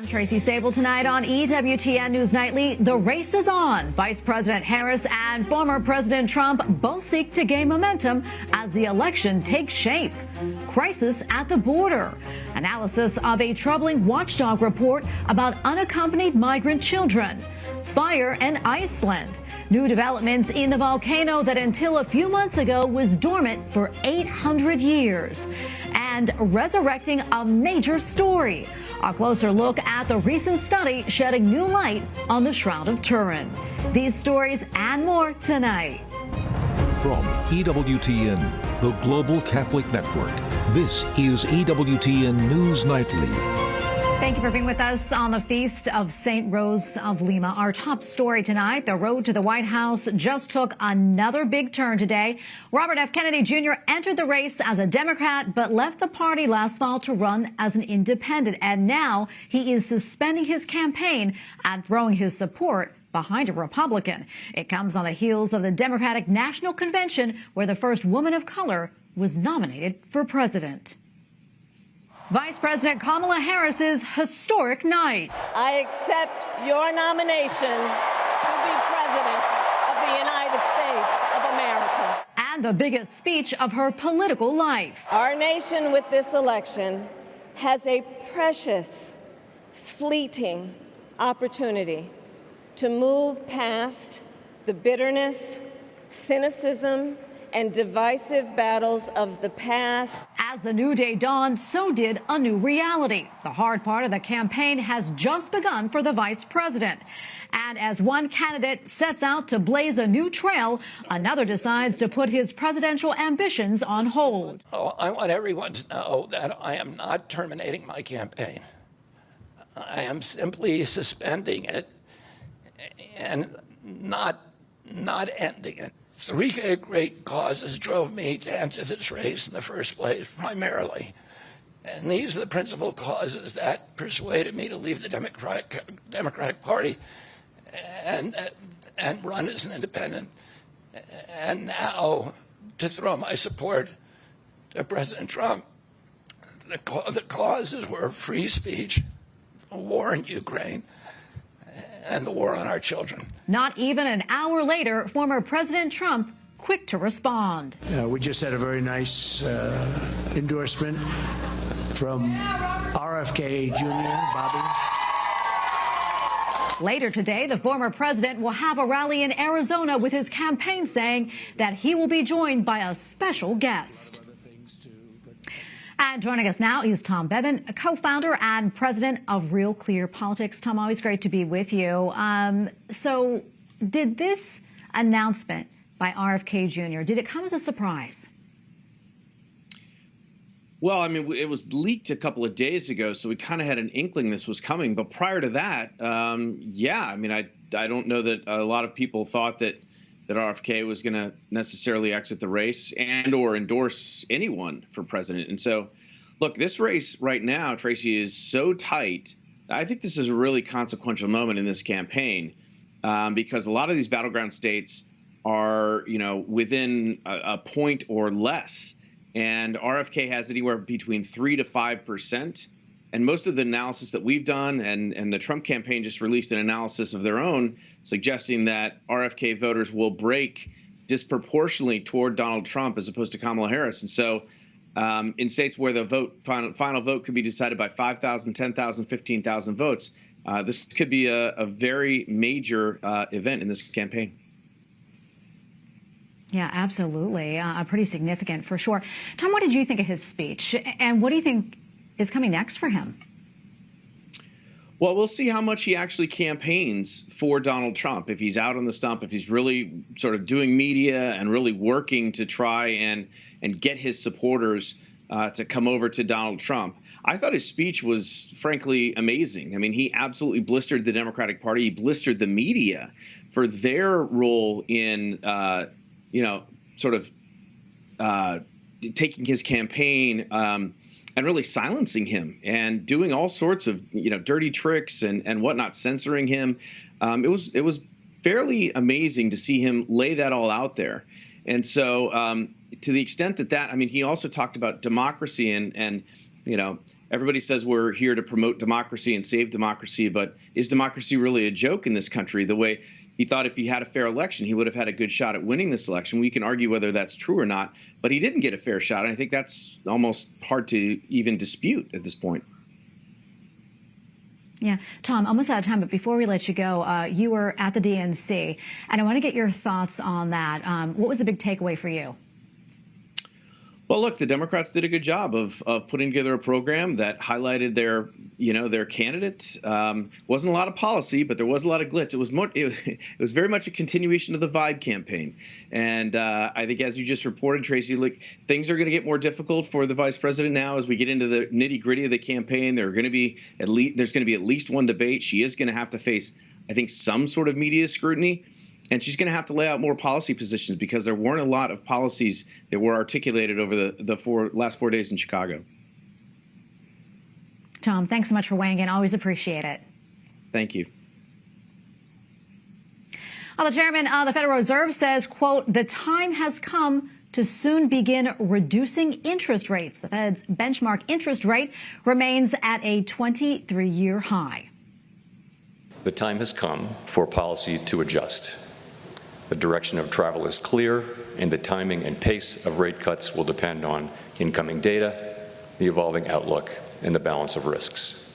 I'm Tracy Sabol. Tonight on EWTN News Nightly, the race is on. Vice President Harris and former President Trump both seek to gain momentum as the election takes shape. Crisis at the border. Analysis of a troubling watchdog report about unaccompanied migrant children. Fire in Iceland. New developments in the volcano that until a few months ago was dormant for 800 years. And resurrecting a major story. A closer look at the recent study shedding new light on the Shroud of Turin. These stories and more tonight. From EWTN, the Global Catholic Network, this is EWTN News Nightly. Thank you for being with us on the Feast of St. Rose of Lima. Our top story tonight, the road to the White House just took another big turn today. Robert F. Kennedy Jr. entered the race as a Democrat, but left the party last fall to run as an independent. And now he is suspending his campaign and throwing his support behind a Republican. It comes on the heels of the Democratic National Convention, where the first woman of color was nominated for president. Vice President Kamala Harris's historic night. I accept your nomination to be President of the United States of America. And the biggest speech of her political life. Our nation with this election has a precious, fleeting opportunity to move past the bitterness, cynicism, and divisive battles of the past. As the new day dawned, so did a new reality. The hard part of the campaign has just begun for the vice president. And as one candidate sets out to blaze a new trail, another decides to put his presidential ambitions on hold. Oh, I want everyone to know that I am not terminating my campaign. I am simply suspending it and not ending it. Three great causes drove me to enter this race in the first place, primarily. And these are the principal causes that persuaded me to leave the Democratic Party and run as an independent. And now to throw my support to President Trump. The causes were free speech, the war in Ukraine, and the war on our children. Not even an hour later, former President Trump quick to respond. We just had a very nice endorsement from RFK Jr., Bobby. Later today, the former president will have a rally in Arizona with his campaign saying that he will be joined by a special guest. And joining us now is Tom Bevan, a co-founder and president of Real Clear Politics. Tom, always great to be with you. So did this announcement by RFK Jr., did it come as a surprise? Well, I mean, it was leaked a couple of days ago, so we kind of had an inkling this was coming. But prior to that, yeah, I mean, I don't know that a lot of people thought that RFK was going to necessarily exit the race and or endorse anyone for president. And so, look, this race right now, Tracy, is so tight. I think this is a really consequential moment in this campaign because a lot of these battleground states are, within a point or less. And RFK has anywhere between 3 to 5%. And most of the analysis that we've done, and the Trump campaign just released an analysis of their own, suggesting that RFK voters will break disproportionately toward Donald Trump as opposed to Kamala Harris. And so in states where the final vote could be decided by 5,000, 10,000, 15,000 votes, this could be a very major event in this campaign. Yeah, absolutely. Pretty significant for sure. Tom, what did you think of his speech? And what do you think is coming next for him? Well, we'll see how much he actually campaigns for Donald Trump. If he's out on the stump, if he's really sort of doing media and really working to try and get his supporters to come over to Donald Trump. I thought his speech was, frankly, amazing. I mean, he absolutely blistered the Democratic Party. He blistered the media for their role in, sort of taking his campaign and really silencing him and doing all sorts of, dirty tricks and whatnot, censoring him. It was fairly amazing to see him lay that all out there. And so to the extent that he also talked about democracy and everybody says we're here to promote democracy and save democracy, but is democracy really a joke in this country? The way he thought if he had a fair election, he would have had a good shot at winning this election. We can argue whether that's true or not, but he didn't get a fair shot. And I think that's almost hard to even dispute at this point. Yeah, Tom, almost out of time, but before we let you go, you were at the DNC, and I want to get your thoughts on that. What was the big takeaway for you? Well, look, the Democrats did a good job of putting together a program that highlighted their candidates. Wasn't a lot of policy, but there was a lot of glitz. It was very much a continuation of the Vibe campaign. And I think, as you just reported, Tracy, look, things are going to get more difficult for the vice president now as we get into the nitty gritty of the campaign. There's going to be at least one debate. She is going to have to face, I think, some sort of media scrutiny. And she's going to have to lay out more policy positions because there weren't a lot of policies that were articulated over the last 4 days in Chicago. Tom, thanks so much for weighing in. Always appreciate it. Thank you. Well, the chairman of the Federal Reserve says, quote, the time has come to soon begin reducing interest rates. The Fed's benchmark interest rate remains at a 23-year high. The time has come for policy to adjust. The direction of travel is clear, and the timing and pace of rate cuts will depend on incoming data, the evolving outlook, and the balance of risks.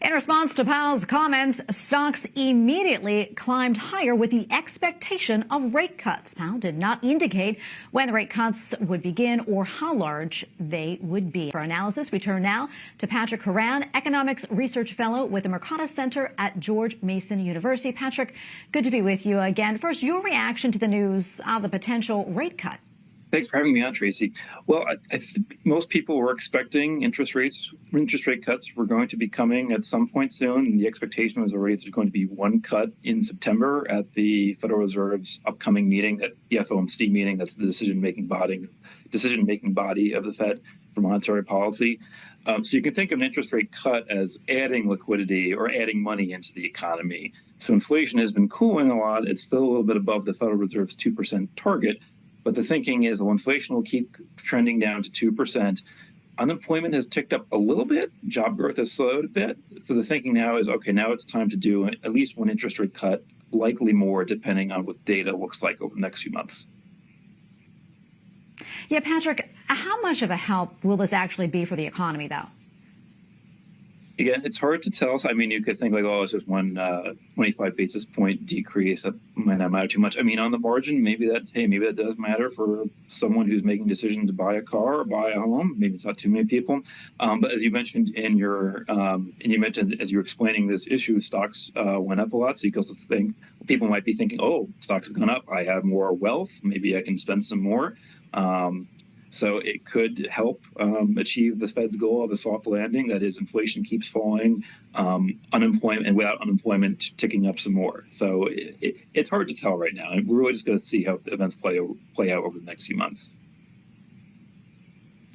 In response to Powell's comments, stocks immediately climbed higher with the expectation of rate cuts. Powell did not indicate when the rate cuts would begin or how large they would be. For analysis, we turn now to Patrick Horan, Economics Research Fellow with the Mercatus Center at George Mason University. Patrick, good to be with you again. First, your reaction to the news of the potential rate cut. Thanks for having me on, Tracy. Well, I think most people were expecting interest rate cuts were going to be coming at some point soon, and the expectation was already there's going to be one cut in September at the Federal Reserve's upcoming meeting, at the FOMC meeting. That's the decision-making body of the Fed for monetary policy. So you can think of an interest rate cut as adding liquidity or adding money into the economy. So inflation has been cooling a lot. It's still a little bit above the Federal Reserve's 2% target. But the thinking is, well, inflation will keep trending down to 2%. Unemployment has ticked up a little bit. Job growth has slowed a bit. So the thinking now is, okay, now it's time to do at least one interest rate cut, likely more, depending on what data looks like over the next few months. Yeah, Patrick, how much of a help will this actually be for the economy, though? Again, it's hard to tell. I mean, you could think like, oh, it's just one 25 basis point decrease. That might not matter too much. I mean, on the margin, maybe that does matter for someone who's making decisions to buy a car or buy a home. Maybe it's not too many people. But as you mentioned in your, as you were explaining this issue, stocks went up a lot. So you also think people might be thinking, oh, stocks have gone up. I have more wealth. Maybe I can spend some more. So it could help achieve the Fed's goal of a soft landing. That is, inflation keeps falling, unemployment, and without unemployment ticking up some more. So it's hard to tell right now. And we're really just going to see how events play out over the next few months.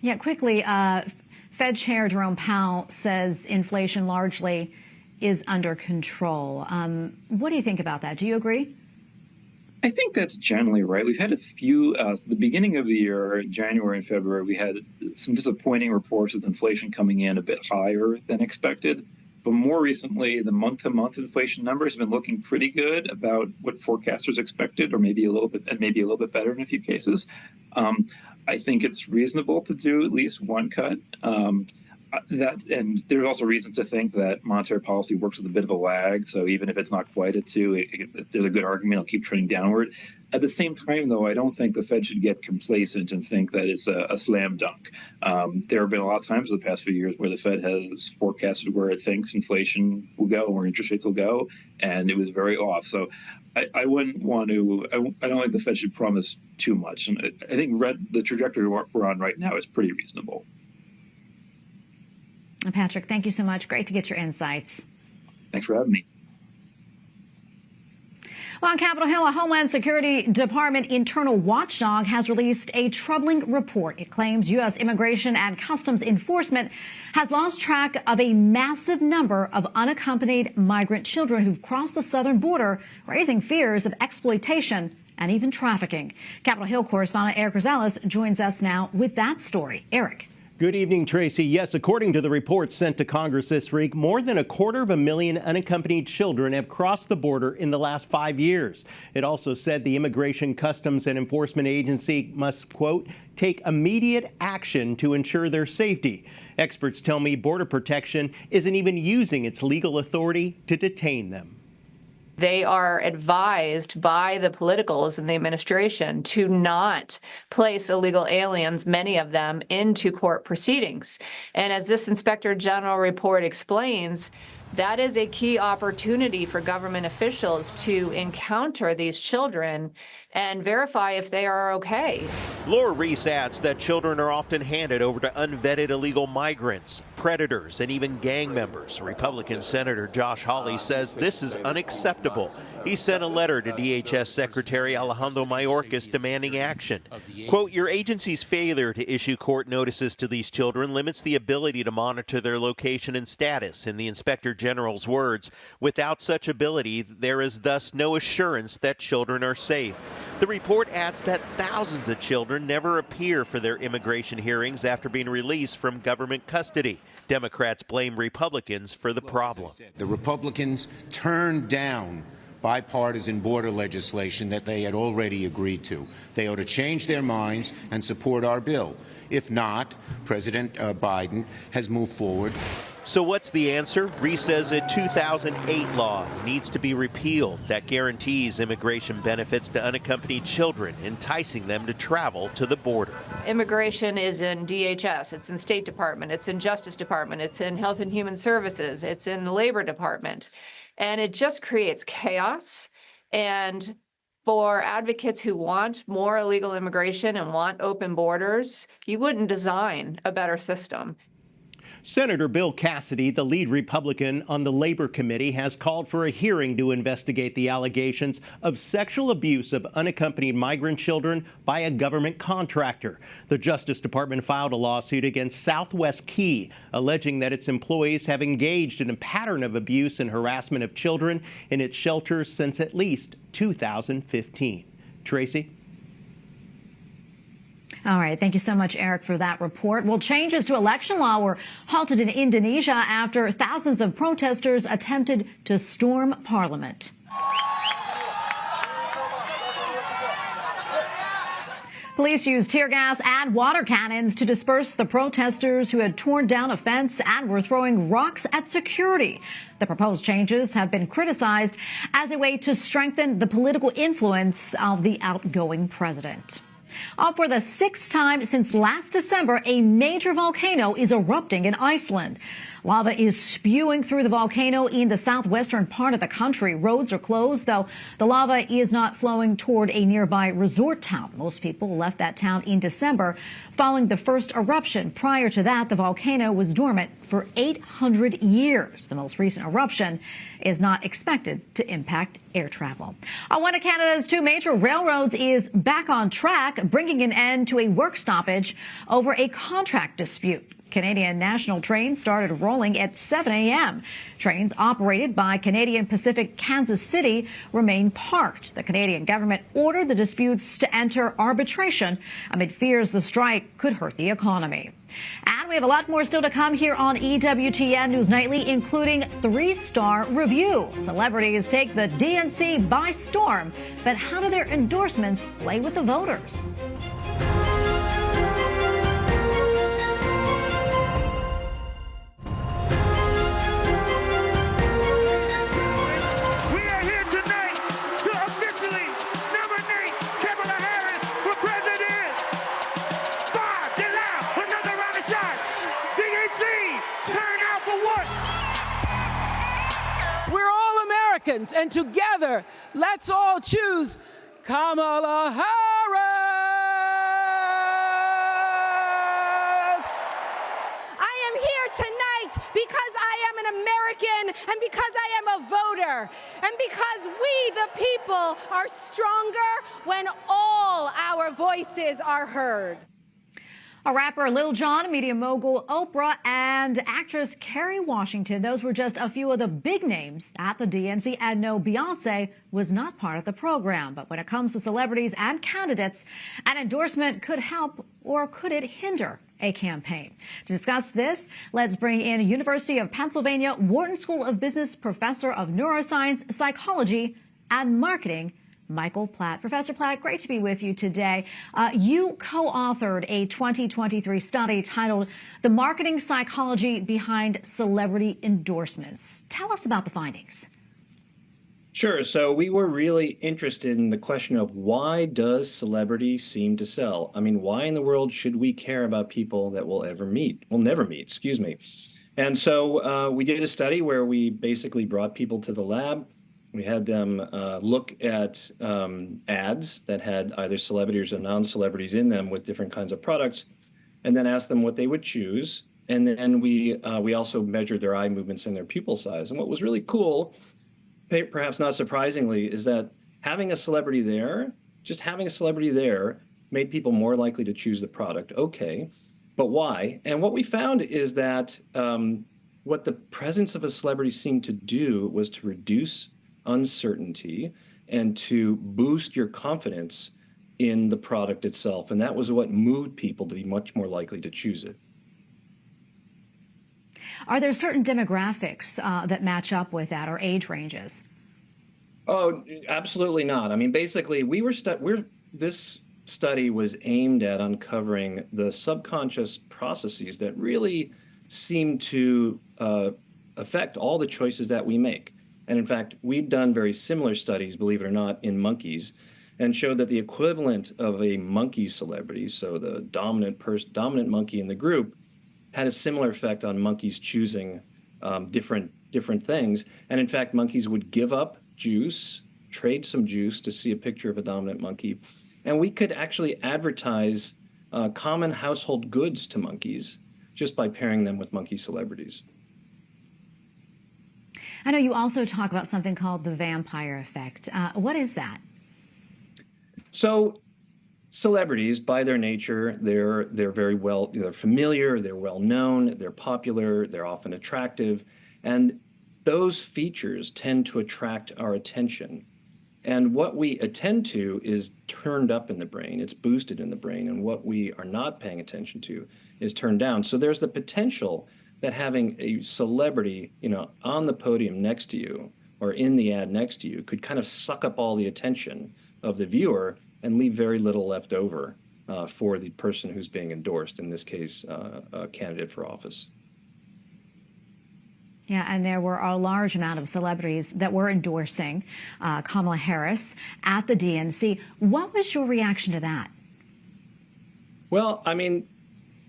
Yeah, quickly, Fed Chair Jerome Powell says inflation largely is under control. What do you think about that? Do you agree? I think that's generally right. We've had a few, so the beginning of the year, January and February, we had some disappointing reports with inflation coming in a bit higher than expected. But more recently, the month-to-month inflation numbers have been looking pretty good about what forecasters expected, or maybe a little bit better in a few cases. I think it's reasonable to do at least one cut. And there's also reason to think that monetary policy works with a bit of a lag. So even if it's not quite at 2, there's a good argument it'll keep trending downward. At the same time, though, I don't think the Fed should get complacent and think that it's a slam dunk. There have been a lot of times in the past few years where the Fed has forecasted where it thinks inflation will go, or interest rates will go, and it was very off. So I wouldn't want to. I don't think the Fed should promise too much. And I think the trajectory we're on right now is pretty reasonable. Patrick, thank you so much. Great to get your insights. Thanks for having me. Well, on Capitol Hill, a Homeland Security Department internal watchdog has released a troubling report. It claims U.S. Immigration and Customs Enforcement has lost track of a massive number of unaccompanied migrant children who've crossed the southern border, raising fears of exploitation and even trafficking. Capitol Hill correspondent Eric Rosales joins us now with that story. Eric. Good evening, Tracy. Yes, according to the report sent to Congress this week, more than 250,000 unaccompanied children have crossed the border in the last 5 years. It also said the Immigration, Customs and Enforcement Agency must, quote, take immediate action to ensure their safety. Experts tell me Border Protection isn't even using its legal authority to detain them. They are advised by the politicals in the administration to not place illegal aliens, many of them, into court proceedings. And as this Inspector General report explains, that is a key opportunity for government officials to encounter these children and verify if they are okay. Laura Reese adds that children are often handed over to unvetted illegal migrants, predators, and even gang members. Republican Senator Josh Hawley says this is unacceptable. He sent a letter to DHS Secretary Alejandro Mayorkas demanding action. Quote, your agency's failure to issue court notices to these children limits the ability to monitor their location and status. In the Inspector General's words, without such ability, there is thus no assurance that children are safe. The report adds that thousands of children never appear for their immigration hearings after being released from government custody. Democrats blame Republicans for the problem. The Republicans turned down bipartisan border legislation that they had already agreed to. They ought to change their minds and support our bill. If not, President Biden has moved forward. So what's the answer? Reese says a 2008 law needs to be repealed that guarantees immigration benefits to unaccompanied children, enticing them to travel to the border. Immigration is in DHS, it's in State Department, it's in Justice Department, it's in Health and Human Services, it's in the Labor Department. And it just creates chaos. And for advocates who want more illegal immigration and want open borders, you wouldn't design a better system. Senator Bill Cassidy, the lead Republican on the Labor Committee, has called for a hearing to investigate the allegations of sexual abuse of unaccompanied migrant children by a government contractor. The Justice Department filed a lawsuit against Southwest Key, alleging that its employees have engaged in a pattern of abuse and harassment of children in its shelters since at least 2015. Tracy? All right. Thank you so much, Eric, for that report. Well, changes to election law were halted in Indonesia after thousands of protesters attempted to storm parliament. Police used tear gas and water cannons to disperse the protesters who had torn down a fence and were throwing rocks at security. The proposed changes have been criticized as a way to strengthen the political influence of the outgoing president. For the sixth time since last December, a major volcano is erupting in Iceland. Lava is spewing through the volcano in the southwestern part of the country. Roads are closed, though the lava is not flowing toward a nearby resort town. Most people left that town in December following the first eruption. Prior to that, the volcano was dormant for 800 years. The most recent eruption is not expected to impact air travel. One of Canada's two major railroads is back on track, bringing an end to a work stoppage over a contract dispute. Canadian National trains started rolling at 7 a.m. Trains operated by Canadian Pacific Kansas City remain parked. The Canadian government ordered the disputes to enter arbitration amid fears the strike could hurt the economy. And we have a lot more still to come here on EWTN News Nightly, including 3-star review. Celebrities take the DNC by storm, but how do their endorsements play with the voters? And together, let's all choose Kamala Harris. I am here tonight because I am an American and because I am a voter and because we, the people, are stronger when all our voices are heard. A rapper, Lil Jon, media mogul Oprah, and actress Kerry Washington. Those were just a few of the big names at the DNC. And no, Beyonce was not part of the program. But when it comes to celebrities and candidates, an endorsement could help or could it hinder a campaign. To discuss this, let's bring in University of Pennsylvania Wharton School of Business professor of neuroscience, psychology, and marketing, Michael Platt. Professor Platt, great to be with you today. You co-authored a 2023 study titled The Marketing Psychology Behind Celebrity Endorsements. Tell us about the findings. Sure. So we were really interested in the question of why does celebrity seem to sell? I mean, why in the world should we care about people that we'll never meet? And so we did a study where we basically brought people to the lab. We had them look at ads that had either celebrities or non-celebrities in them with different kinds of products, and then asked them what they would choose. And then we also measured their eye movements and their pupil size. And what was really cool, perhaps not surprisingly, is that having a celebrity there, just having a celebrity there, made people more likely to choose the product. Okay, but why? And what we found is that what the presence of a celebrity seemed to do was to reduce uncertainty and to boost your confidence in the product itself. And that was what moved people to be much more likely to choose it. Are there certain demographics that match up with that, or age ranges? Oh, absolutely not. I mean, basically, this study was aimed at uncovering the subconscious processes that really seem to affect all the choices that we make. And in fact, we'd done very similar studies, believe it or not, in monkeys, and showed that the equivalent of a monkey celebrity, so the dominant monkey in the group, had a similar effect on monkeys choosing different things. And in fact, monkeys would give up juice, trade some juice to see a picture of a dominant monkey. And we could actually advertise common household goods to monkeys just by pairing them with monkey celebrities. I know you also talk about something called the vampire effect. What is that? So celebrities, by their nature, they're familiar, they're well known, they're popular, they're often attractive, and those features tend to attract our attention. And what we attend to is turned up in the brain, it's boosted in the brain, and what we are not paying attention to is turned down. So there's the potential that having a celebrity, on the podium next to you or in the ad next to you could kind of suck up all the attention of the viewer and leave very little left over for the person who's being endorsed, in this case, a candidate for office. Yeah, and there were a large amount of celebrities that were endorsing Kamala Harris at the DNC. What was your reaction to that? Well, I mean,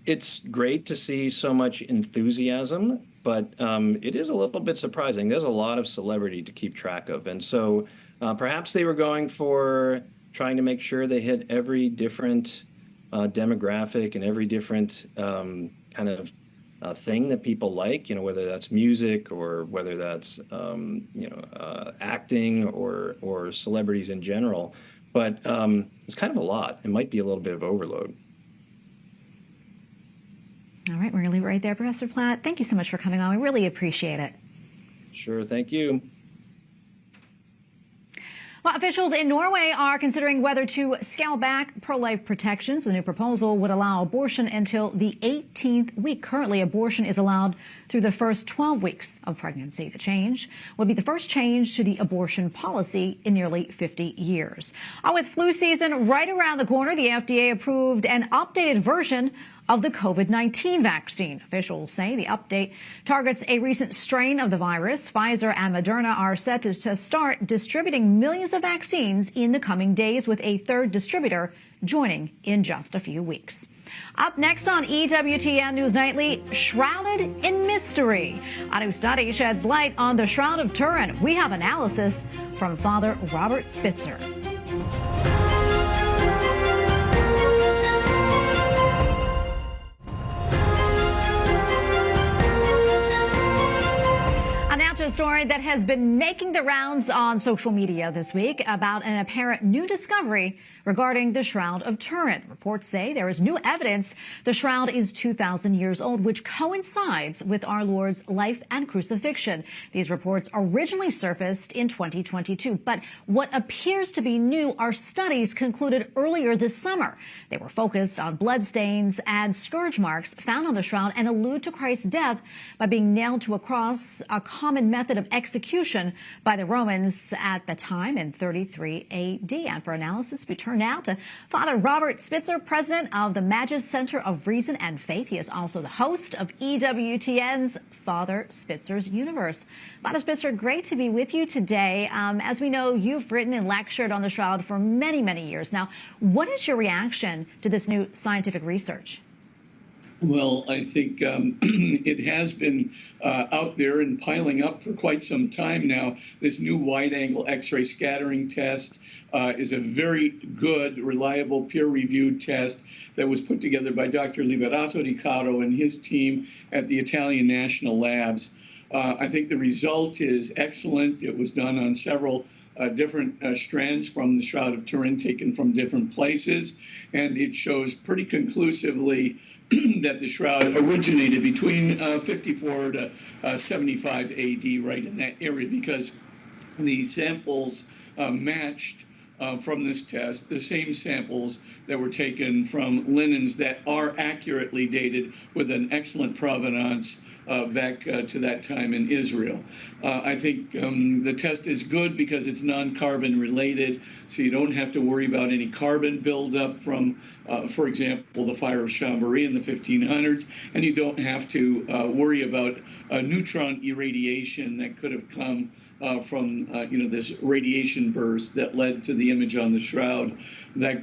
it's great to see so much enthusiasm, but it is a little bit surprising. There's a lot of celebrity to keep track of. And so perhaps they were going for trying to make sure they hit every different demographic and every different kind of thing that people like, whether that's music or whether that's, acting or celebrities in general. But it's kind of a lot. It might be a little bit of overload. All right, we're going to leave it right there, Professor Platt. Thank you so much for coming on. We really appreciate it. Sure, thank you. Well, officials in Norway are considering whether to scale back pro-life protections. The new proposal would allow abortion until the 18th week. Currently, abortion is allowed through the first 12 weeks of pregnancy. The change would be the first change to the abortion policy in nearly 50 years. With flu season right around the corner, the FDA approved an updated version of the COVID-19 vaccine. Officials say the update targets a recent strain of the virus. Pfizer and Moderna are set to start distributing millions of vaccines in the coming days, with a third distributor joining in just a few weeks. Up next on EWTN News Nightly, shrouded in mystery. A new study sheds light on the Shroud of Turin. We have analysis from Father Robert Spitzer. to a story that has been making the rounds on social media this week about an apparent new discovery regarding the Shroud of Turin. Reports say there is new evidence the shroud is 2,000 years old, which coincides with our Lord's life and crucifixion. These reports originally surfaced in 2022, but what appears to be new are studies concluded earlier this summer. They were focused on bloodstains and scourge marks found on the shroud and allude to Christ's death by being nailed to a cross, a common method of execution by the Romans at the time in 33 AD. And for analysis, we turn now to Father Robert Spitzer, president of the Magis Center of Reason and Faith. He is also the host of EWTN's Father Spitzer's Universe. Father Spitzer, great to be with you today. As we know, you've written and lectured on the shroud for many, many years now. What is your reaction to this new scientific research? Well, I think it has been out there and piling up for quite some time now. This new wide-angle X-ray scattering test is a very good, reliable, peer-reviewed test that was put together by Dr. Liberato Di Caro and his team at the Italian National Labs. I think the result is excellent. It was done on several different strands from the Shroud of Turin taken from different places, and it shows pretty conclusively that the shroud originated between 54 to 75 AD, right in that area, because the samples matched from this test the same samples that were taken from linens that are accurately dated with an excellent provenance back to that time in Israel. I think the test is good because it's non-carbon related, so you don't have to worry about any carbon buildup from, for example, the fire of Chambéry in the 1500s, and you don't have to worry about neutron irradiation that could have come from this radiation burst that led to the image on the shroud that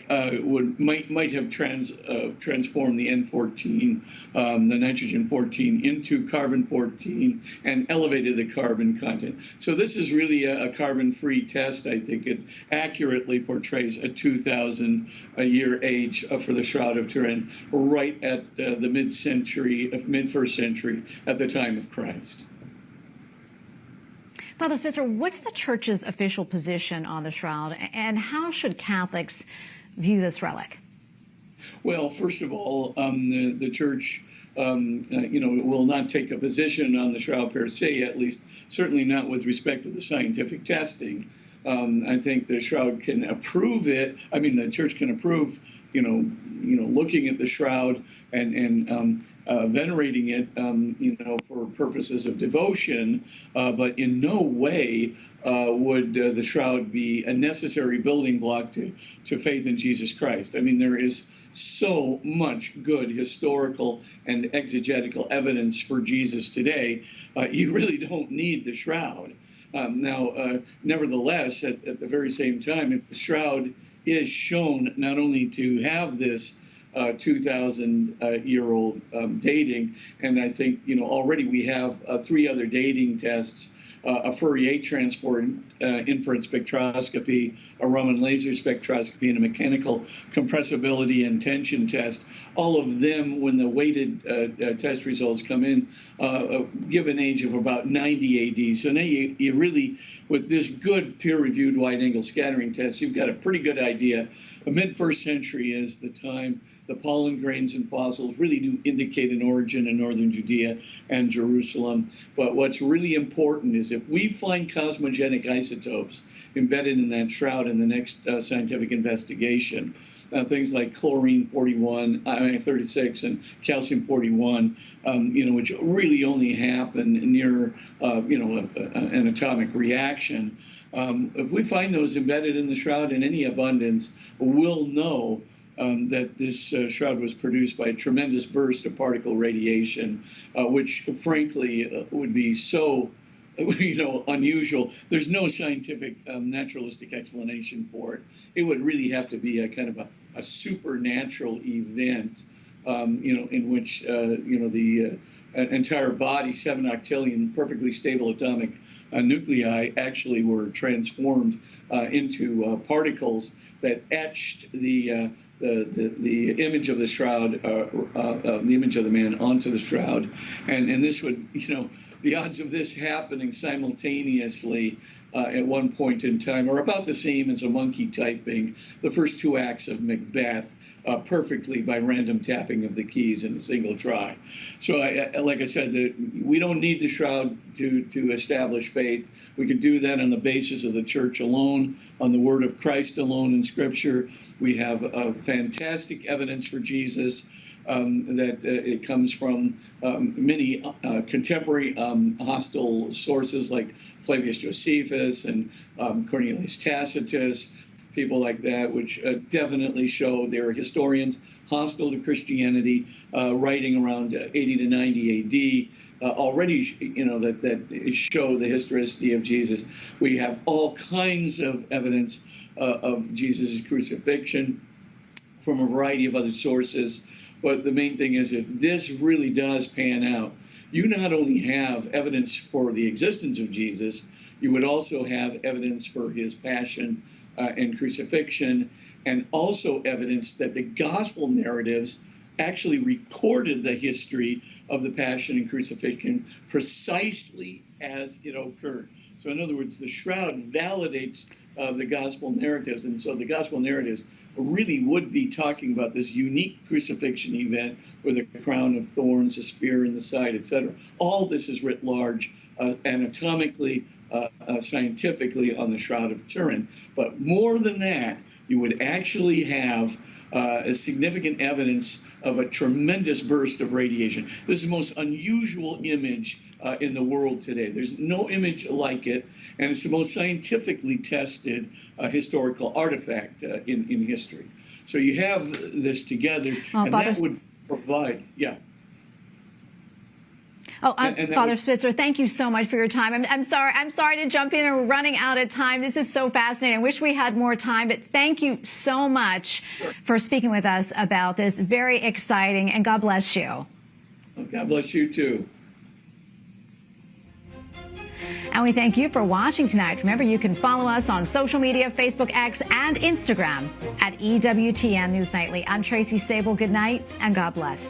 might have transformed the N14, the nitrogen 14, into carbon 14 and elevated the carbon content. So this is really a carbon-free test. I think it accurately portrays a 2,000-year age for the Shroud of Turin, right at the mid-first century, at the time of Christ. Father Spitzer, what's the Church's official position on the shroud, and how should Catholics view this relic? Well, first of all, the Church, will not take a position on the shroud per se, at least certainly not with respect to the scientific testing. I think the shroud can approve it. I mean, the Church can approve, looking at the shroud and venerating it, for purposes of devotion, but in no way would the shroud be a necessary building block to faith in Jesus Christ. I mean, there is so much good historical and exegetical evidence for Jesus today. You really don't need the shroud. Nevertheless, at the very same time, if the shroud is shown not only to have this 2,000-year-old dating, and I think already we have 3 other dating tests: a Fourier transform infrared spectroscopy, a Raman laser spectroscopy, and a mechanical compressibility and tension test. All of them, when the weighted test results come in, give an age of about 90 AD. So now you really, with this good peer-reviewed wide-angle scattering test, you've got a pretty good idea. The mid-first century is the time the pollen grains and fossils really do indicate an origin in northern Judea and Jerusalem. But what's really important is if we find cosmogenic isotopes embedded in that shroud in the next scientific investigation, things like chlorine 36 and calcium 41, which really only happen near, an atomic reaction. If we find those embedded in the shroud in any abundance, we'll know that this shroud was produced by a tremendous burst of particle radiation, which frankly would be so unusual. There's no scientific naturalistic explanation for it. It would really have to be a kind of a supernatural event, in which the entire body, 7 octillion perfectly stable atomic nuclei, actually were transformed into particles that etched the image of the shroud, the image of the man onto the shroud, and this would the odds of this happening simultaneously at one point in time are about the same as a monkey typing the first two acts of Macbeth perfectly by random tapping of the keys in a single try. So, like I said, we don't need the shroud to establish faith. We can do that on the basis of the church alone, on the word of Christ alone in Scripture. We have fantastic evidence for Jesus that it comes from many contemporary hostile sources like Flavius Josephus and Cornelius Tacitus, people like that, which definitely show they're historians hostile to Christianity, writing around 80 to 90 AD, already, that show the historicity of Jesus. We have all kinds of evidence of Jesus' crucifixion from a variety of other sources. But the main thing is, if this really does pan out, you not only have evidence for the existence of Jesus, you would also have evidence for his passion and crucifixion, and also evidence that the gospel narratives actually recorded the history of the passion and crucifixion precisely as it occurred. So in other words, the shroud validates the gospel narratives, and so the gospel narratives really would be talking about this unique crucifixion event with a crown of thorns, a spear in the side, etc. All this is writ large, anatomically, scientifically on the Shroud of Turin. But more than that, you would actually have a significant evidence of a tremendous burst of radiation. This is the most unusual image in the world today. There's no image like it, and it's the most scientifically tested historical artifact in history. So you have this together, and that would provide, Father Spitzer, thank you so much for your time. I'm sorry to jump in, and we're running out of time. This is so fascinating. I wish we had more time, but thank you so much for speaking with us about this. Very exciting, and God bless you. God bless you too. And we thank you for watching tonight. Remember, you can follow us on social media, Facebook, X, and Instagram at EWTN News Nightly. I'm Tracy Sabol. Good night, and God bless.